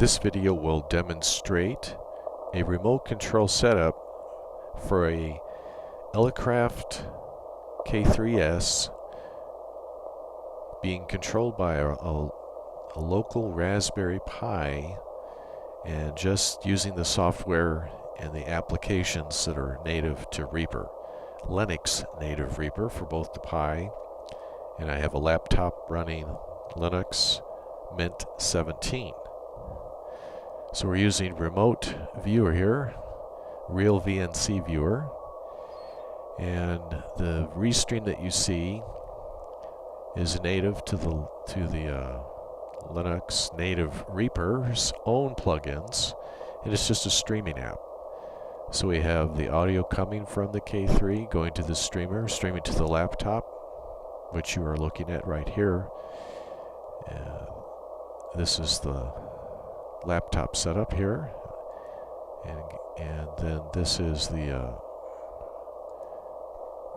This video will demonstrate a remote control setup for a ELECRAFT K3S being controlled by a local Raspberry Pi, and just using the software and the applications that are native to REAPER. Linux native REAPER for both the Pi, and I have a laptop running Linux Mint 17. So we're using remote viewer here, REALvnc viewer, and the Restream that you see is native to the Linux native REAPER's own plugins, and it's just a streaming app. So we have the audio coming from the K3 going to the streamer, streaming to the laptop, which you are looking at right here. This is the laptop setup here, and then this is the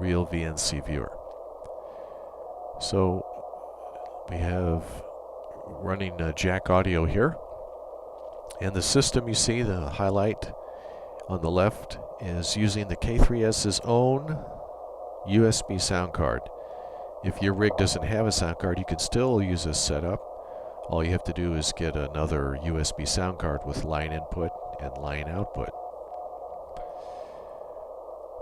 REALvnc viewer. So we have running jack audio here, and the system you see, the highlight on the left, is using the K3S's own USB sound card. If your rig doesn't have a sound card, you can still use this setup. All you have to do is get another USB sound card with line input and line output.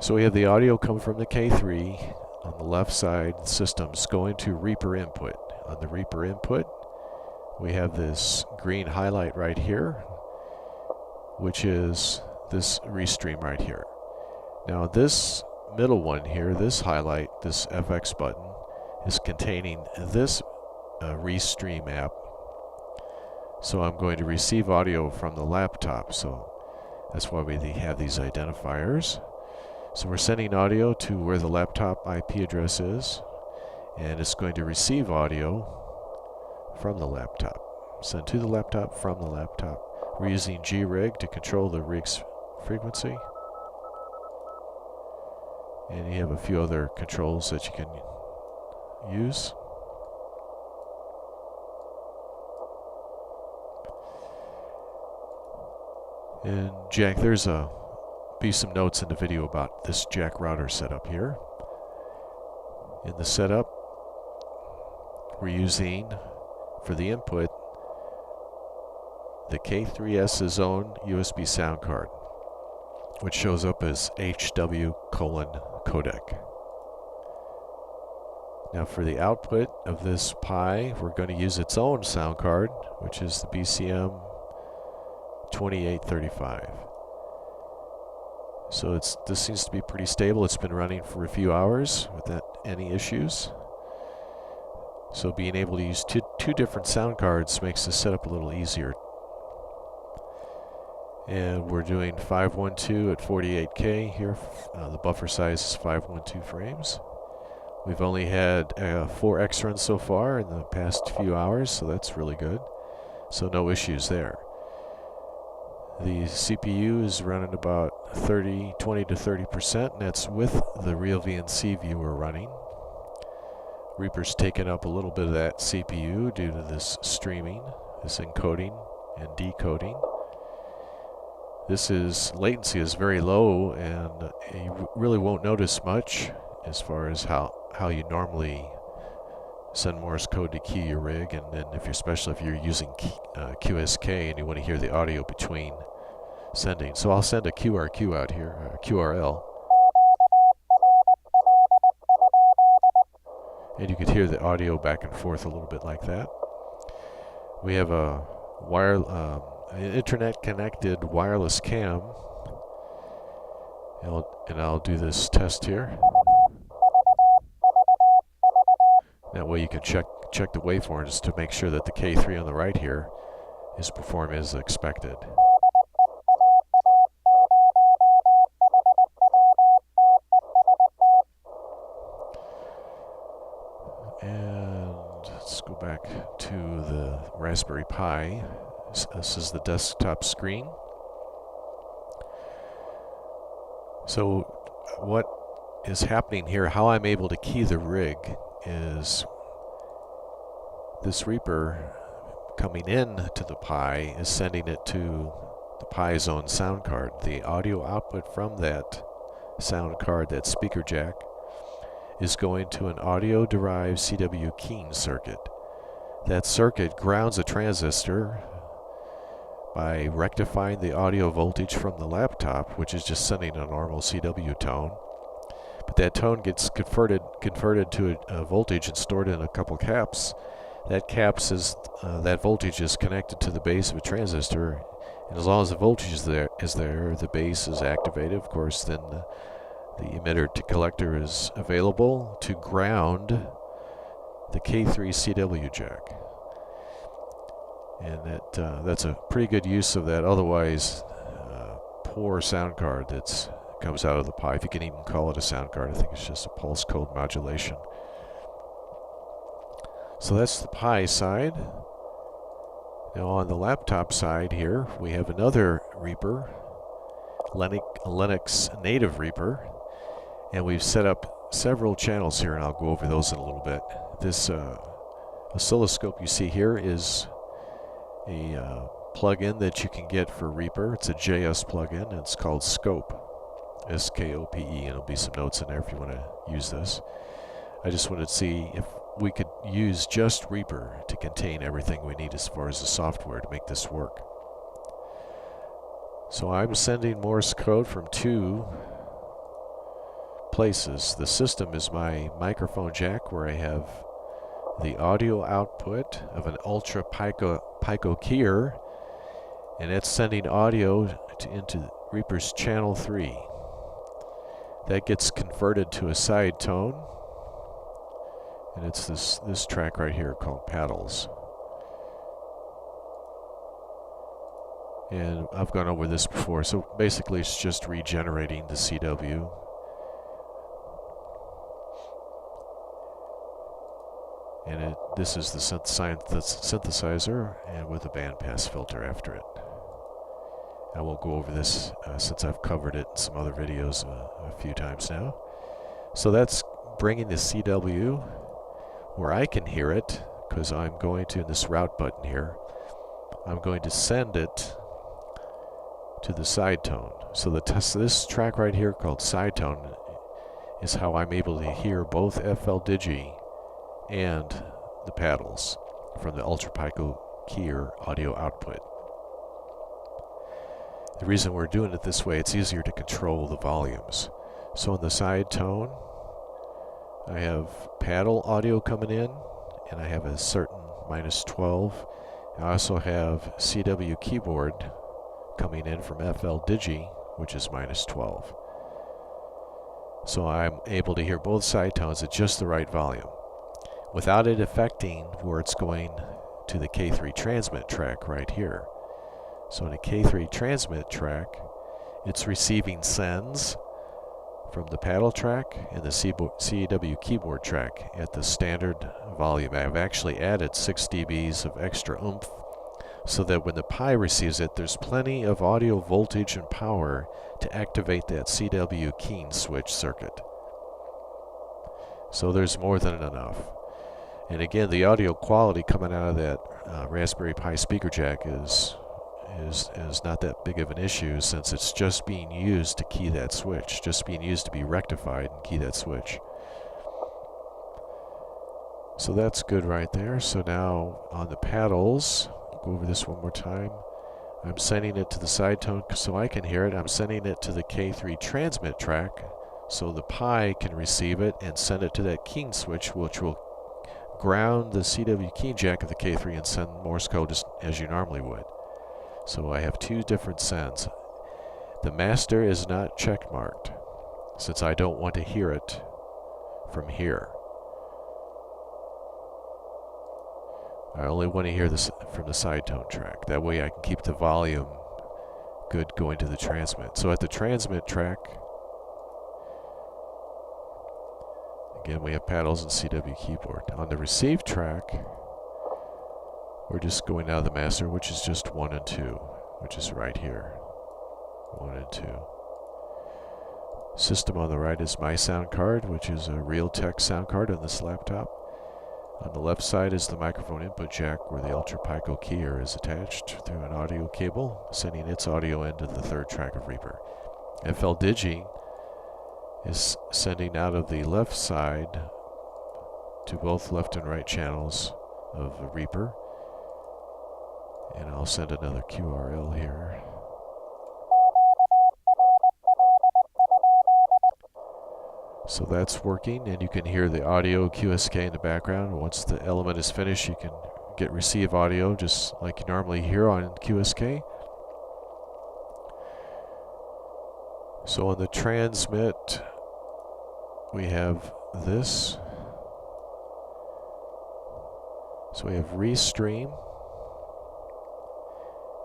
So we have the audio coming from the K3 on the left side. Systems going to REAPER input. On the REAPER input, we have this green highlight right here, which is this Restream right here. Now this middle one here, this highlight, this FX button, is containing this Restream app. So I'm going to receive audio from the laptop, so that's why we have these identifiers. So we're sending audio to where the laptop IP address is, and it's going to receive audio from the laptop. Send to the laptop from the laptop. We're using GRIG to control the rig's frequency. And you have a few other controls that you can use. And jack, there's be some notes in the video about this jack router setup here. In the setup, we're using for the input the K3S's own USB sound card, which shows up as HW:codec. Now for the output of this Pi, we're going to use its own sound card, which is the BCM 2835. So this seems to be pretty stable. It's been running for a few hours without any issues. So being able to use two different sound cards makes the setup a little easier. And we're doing 512 at 48K here. The buffer size is 512 frames. We've only had 4 X runs so far in the past few hours, so that's really good. So no issues there. The CPU is running about 20 to 30%, and that's with the REALvnc viewer running. REAPER's taken up a little bit of that CPU due to this streaming, this encoding and decoding. Latency is very low, and you really won't notice much as far as how you normally send Morse code to key your rig, and then especially if you're using QSK and you want to hear the audio between sending. So I'll send a QRQ out here, QRL, and you could hear the audio back and forth a little bit like that. We have a internet connected wireless cam, and I'll do this test here. That way you can check the waveforms to make sure that the K3 on the right here is performing as expected. And let's go back to the Raspberry Pi. This is the desktop screen. So what is happening here, how I'm able to key the rig, is this REAPER coming in to the Pi is sending it to the Pi's own sound card. The audio output from that sound card, that speaker jack, is going to an audio-derived CW keying circuit. That circuit grounds a transistor by rectifying the audio voltage from the laptop, which is just sending a normal CW tone. But that tone gets converted to a voltage and stored in a couple caps. That that voltage is connected to the base of a transistor, and as long as the voltage is there, the base is activated. Of course, then the emitter to collector is available to ground the K3 CW jack. And that's a pretty good use of that otherwise poor sound card that comes out of the Pi. If you can even call it a sound card, I think it's just a pulse code modulation. So that's the Pi side. Now on the laptop side here, we have another Reaper, Linux native Reaper, and we've set up several channels here, and I'll go over those in a little bit. This oscilloscope you see here is a plug-in that you can get for Reaper. It's a JS plug-in, and it's called Scope, S-K-O-P-E, and there'll be some notes in there if you want to use this. I just wanted to see if we could use just Reaper to contain everything we need as far as the software to make this work. So I'm sending Morse code from two places. The system is my microphone jack, where I have the audio output of an ultra pico keyer, and it's sending audio into Reaper's channel 3. That gets converted to a side tone, and it's this track right here called paddles. And I've gone over this before, so basically it's just regenerating the CW. And this is the synthesizer, and with a bandpass filter after it. I won't go over this since I've covered it in some other videos a few times now. So that's bringing the CW where I can hear it, because I'm going to, in this route button here, I'm going to send it to the side tone. So this track right here called side tone is how I'm able to hear both FL Digi and the paddles from the ultra pico keyer audio output. The reason we're doing it this way, it's easier to control the volumes. So in the side tone, I have paddle audio coming in, and I have a certain -12. I also have CW keyboard coming in from FL Digi, which is -12. So I'm able to hear both side tones at just the right volume, without it affecting where it's going to the K3 transmit track right here. So in a K3 transmit track, it's receiving sends from the paddle track and the CW keyboard track at the standard volume. I've actually added 6 dBs of extra oomph so that when the Pi receives it, there's plenty of audio voltage and power to activate that CW keying switch circuit. So there's more than enough. And again, the audio quality coming out of that Raspberry Pi speaker jack is not that big of an issue, since it's just being used to key that switch, just being used to be rectified and key that switch. So that's good right there. So now on the paddles, I'll go over this one more time. I'm sending it to the side tone so I can hear it. I'm sending it to the K3 transmit track so the Pi can receive it and send it to that keying switch, which will ground the CW keying jack of the K3 and send Morse code just as you normally would. So I have two different sends. The master is not check marked, since I don't want to hear it from here. I only want to hear this from the side tone track. That way I can keep the volume good going to the transmit. So at the transmit track, again we have paddles and CW keyboard. On the receive track, we're just going out of the master, which is just 1 and 2, which is right here. 1 and 2. System on the right is my sound card, which is a Realtek sound card on this laptop. On the left side is the microphone input jack where the Ultra Pico keyer is attached through an audio cable, sending its audio into the third track of Reaper. FL Digi is sending out of the left side to both left and right channels of the Reaper. And I'll send another QRL here. So that's working, and you can hear the audio QSK in the background. Once the element is finished, you can get receive audio just like you normally hear on QSK. So on the transmit, we have this. So we have Restream,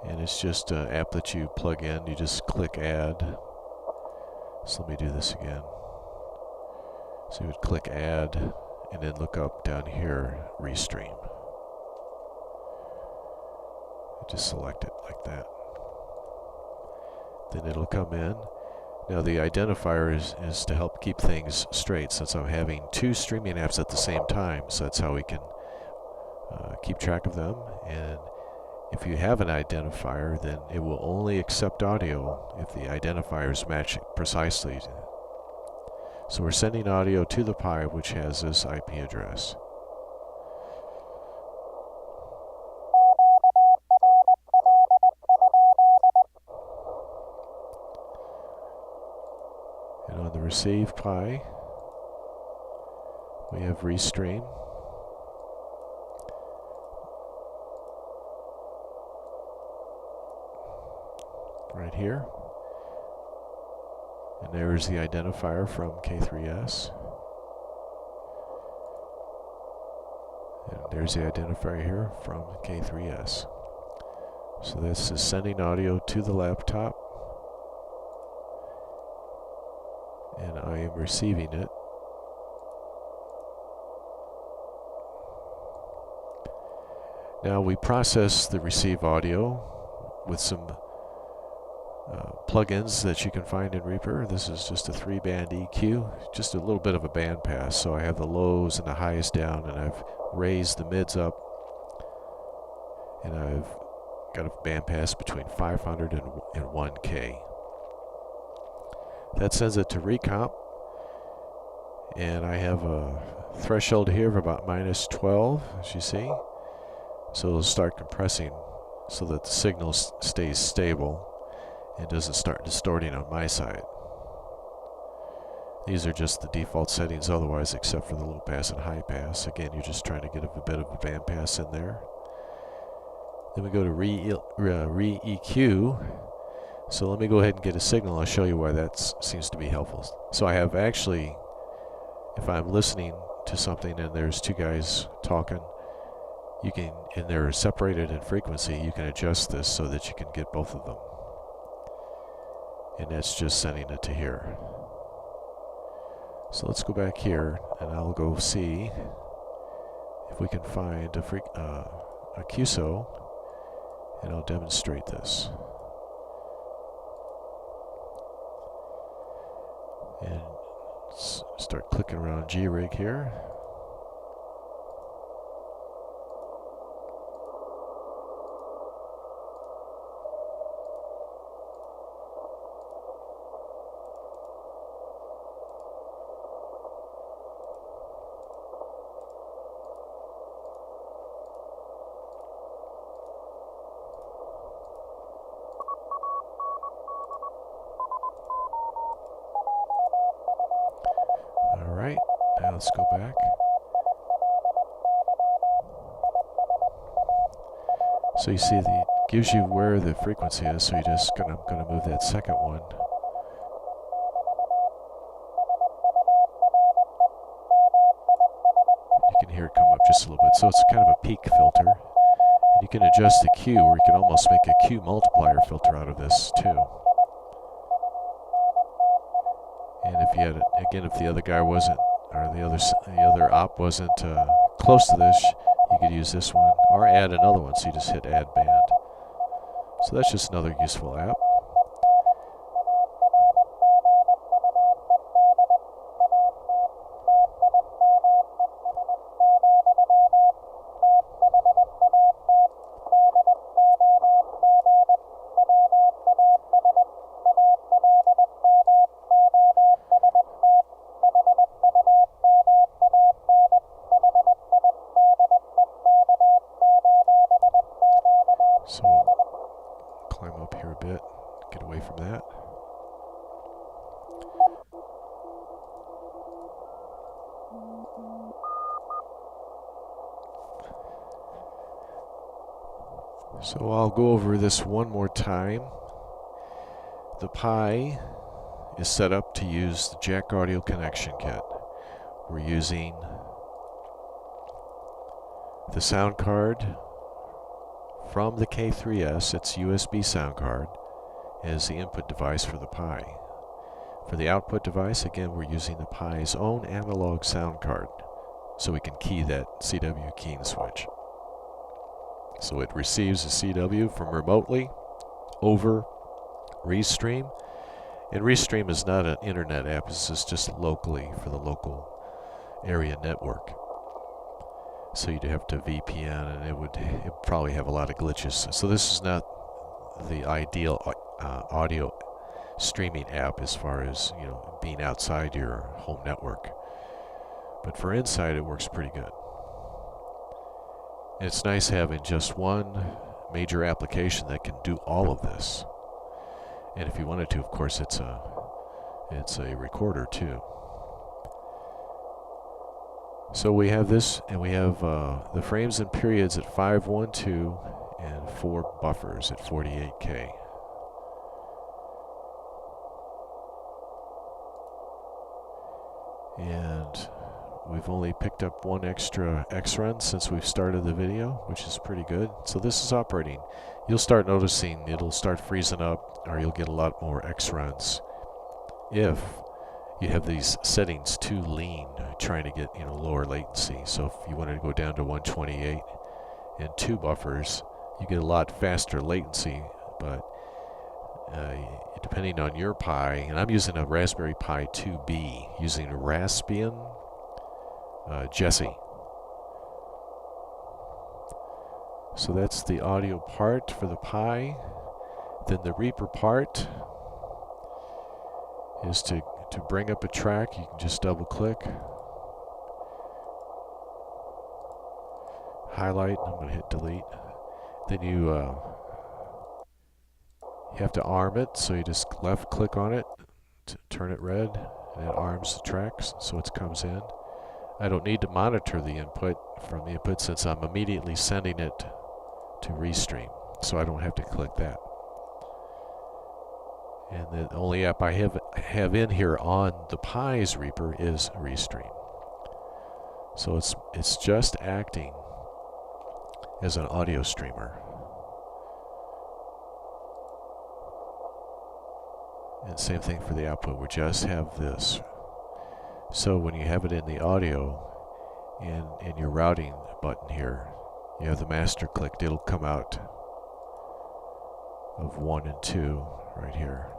and it's just an app that you plug in. You just click add. So let me do this again. So you would click add and then look up down here, Restream. Just select it like that. Then it'll come in. Now the identifier is to help keep things straight, since I'm having two streaming apps at the same time. So that's how we can keep track of them. And if you have an identifier, then it will only accept audio if the identifiers match precisely. So we're sending audio to the Pi, which has this IP address. And on the receive Pi, we have Restream. Right here. And there's the identifier from K3S. And there's the identifier here from K3S. So this is sending audio to the laptop. And I am receiving it. Now we process the receive audio with some plugins that you can find in Reaper. This is just a 3-band EQ, just a little bit of a band pass. So I have the lows and the highs down, and I've raised the mids up, and I've got a band pass between 500 and 1K. That sends it to recomp, and I have a threshold here of about -12, as you see. So it'll start compressing so that the signal stays stable and doesn't start distorting on my side. These are just the default settings otherwise, except for the low pass and high pass. Again, you're just trying to get a bit of a band pass in there. Then we go to re-EQ. So let me go ahead and get a signal. I'll show you why that seems to be helpful. So I have actually, if I'm listening to something and there's two guys talking, you can, and they're separated in frequency, you can adjust this so that you can get both of them. And that's just sending it to here. So let's go back here, and I'll go see if we can find a QSO, and I'll demonstrate this. And start clicking around GRIG here. Alright, now let's go back. So you see, it gives you where the frequency is, so I'm gonna move that second one. You can hear it come up just a little bit. So it's kind of a peak filter. And you can adjust the Q, or you can almost make a Q multiplier filter out of this too. And if you had, again, if the other guy wasn't, or the other op wasn't close to this, you could use this one, or add another one. So you just hit add band. So that's just another useful app. So climb up here a bit, get away from that. So I'll go over this one more time. The Pi is set up to use the jack audio connection kit. We're using the sound card from the K3S, its USB sound card, as the input device for the Pi. For the output device, again, we're using the Pi's own analog sound card, so we can key that CW keying switch. So it receives a CW from remotely over Restream. And Restream is not an internet app, it's just locally for the local area network. So you'd have to VPN, and it probably have a lot of glitches. So this is not the ideal audio streaming app as far as, you know, being outside your home network. But for inside, it works pretty good. And it's nice having just one major application that can do all of this. And if you wanted to, of course, it's a recorder too. So we have this, and we have the frames and periods at 512 and 4 buffers at 48K. And we've only picked up one extra X run since we've started the video, which is pretty good. So this is operating. You'll start noticing it'll start freezing up, or you'll get a lot more X runs if you have these settings too lean, trying to get, you know, lower latency. So if you wanted to go down to 128 and 2 buffers, you get a lot faster latency. But depending on your Pi, and I'm using a Raspberry Pi 2B using a Raspbian Jessie. So that's the audio part for the Pi. Then the Reaper part is to bring up a track. You can just double click, highlight, I'm going to hit delete. Then you have to arm it, so you just left click on it to turn it red, and it arms the tracks so it comes in. I don't need to monitor the input from the input since I'm immediately sending it to Restream, so I don't have to click that. And the only app I have in here on the Pi's Reaper is Restream. So it's just acting as an audio streamer. And same thing for the output. We just have this. So when you have it in the audio, in your routing button here, you have the master clicked, it'll come out of 1 and 2 right here.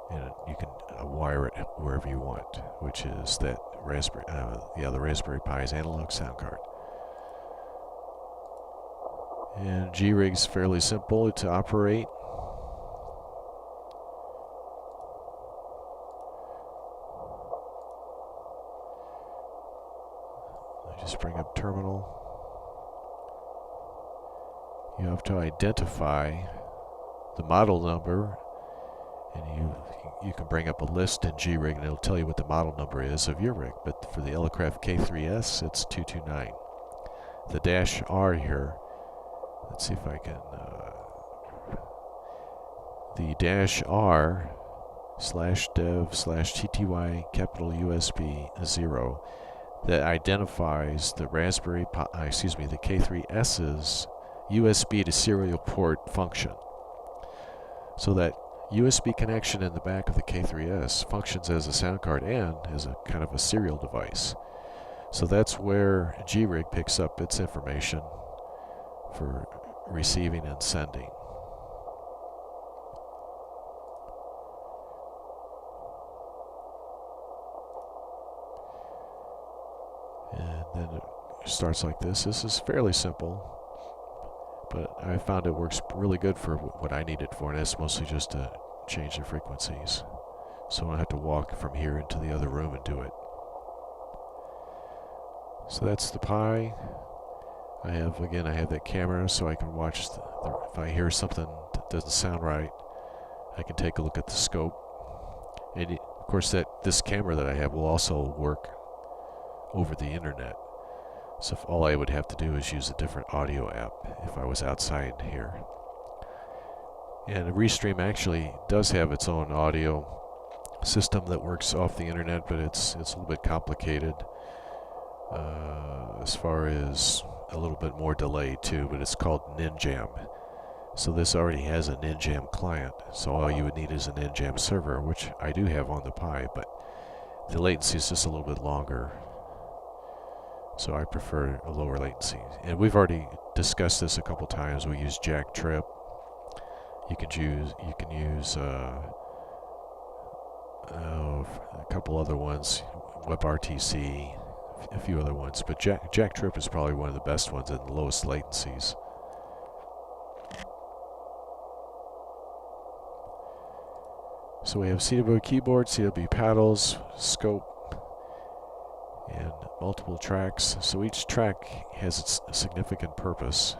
And you can wire it wherever you want, which is that the Raspberry Pi's analog sound card. And GRIG is fairly simple to operate. I just bring up terminal. You have to identify the model number, and you can bring up a list in GRIG, and it'll tell you what the model number is of your rig. But for the ELECRAFT K3S, it's 229. The -R here, let's see if I can, the -R /dev/tty capital USB 0, that identifies the Raspberry Pi, the K3S's USB to serial port function. So that USB connection in the back of the K3S functions as a sound card and as a kind of a serial device. So that's where GRIG picks up its information for receiving and sending. And then it starts like this. This is fairly simple, but I found it works really good for what I need it for, and that's mostly just to change the frequencies. So I don't have to walk from here into the other room and do it. So that's the Pi. I have that camera so I can watch if I hear something that doesn't sound right, I can take a look at the scope. And of course this camera that I have will also work over the internet. So if all I would have to do is use a different audio app if I was outside here. And Restream actually does have its own audio system that works off the internet, but it's a little bit complicated as far as a little bit more delay too, but it's called Ninjam. So this already has a Ninjam client, so all you would need is an Ninjam server, which I do have on the Pi, but the latency is just a little bit longer. So I prefer a lower latency. And we've already discussed this a couple times. We use Jack Trip. You can use a couple other ones, WebRTC, a few other ones, but Jack Trip is probably one of the best ones and the lowest latencies. So we have CW keyboard, CW paddles, scope, and multiple tracks. So each track has its significant purpose.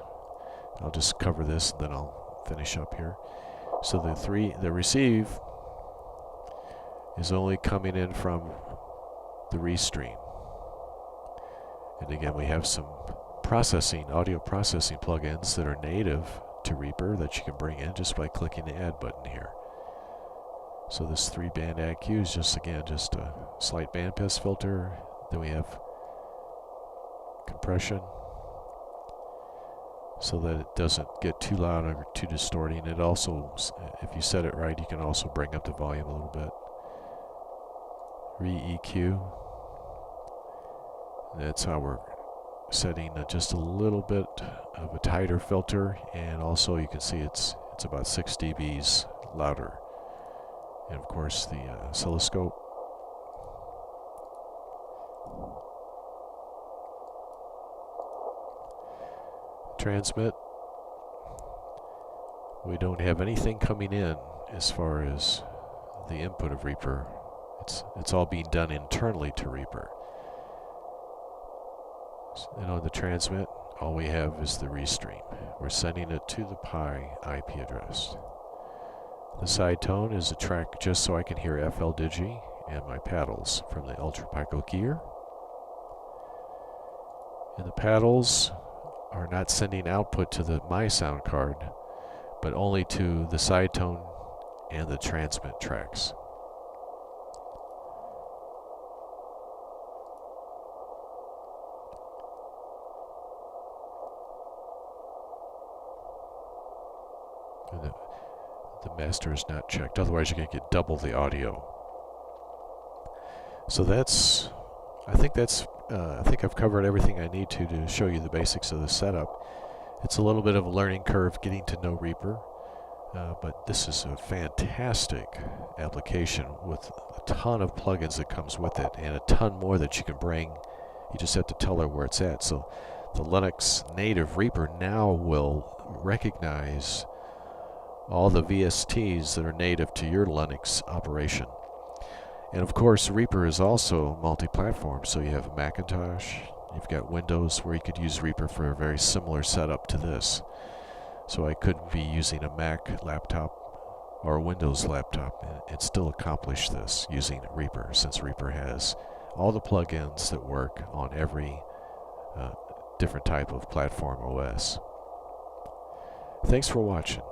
I'll just cover this and then I'll finish up here. So the receive is only coming in from the Restream. And again, we have some audio processing plugins that are native to Reaper that you can bring in just by clicking the add button here. So this 3-band AQ is just a slight bandpass filter. Then we have compression so that it doesn't get too loud or too distorting. It also, if you set it right, you can also bring up the volume a little bit. Re-EQ. That's how we're setting just a little bit of a tighter filter, and also you can see it's about 6 dBs louder. And of course the oscilloscope. Transmit. We don't have anything coming in as far as the input of Reaper. It's all being done internally to Reaper. And on the transmit, all we have is the Restream. We're sending it to the Pi IP address. The side tone is a track just so I can hear FL Digi and my paddles from the Ultra Pico gear. And the paddles are not sending output to my sound card, but only to the side tone and the transmit tracks. And the master is not checked, otherwise you're going to get double the audio. So I think I've covered everything I need to show you the basics of the setup. It's a little bit of a learning curve getting to know Reaper, but this is a fantastic application with a ton of plugins that comes with it and a ton more that you can bring. You just have to tell her where it's at. So the Linux native Reaper now will recognize all the VSTs that are native to your Linux operation. And of course, Reaper is also multi-platform, so you have a Macintosh, you've got Windows where you could use Reaper for a very similar setup to this. So I could be using a Mac laptop or a Windows laptop and still accomplish this using Reaper, since Reaper has all the plugins that work on every different type of platform OS. Thanks for watching.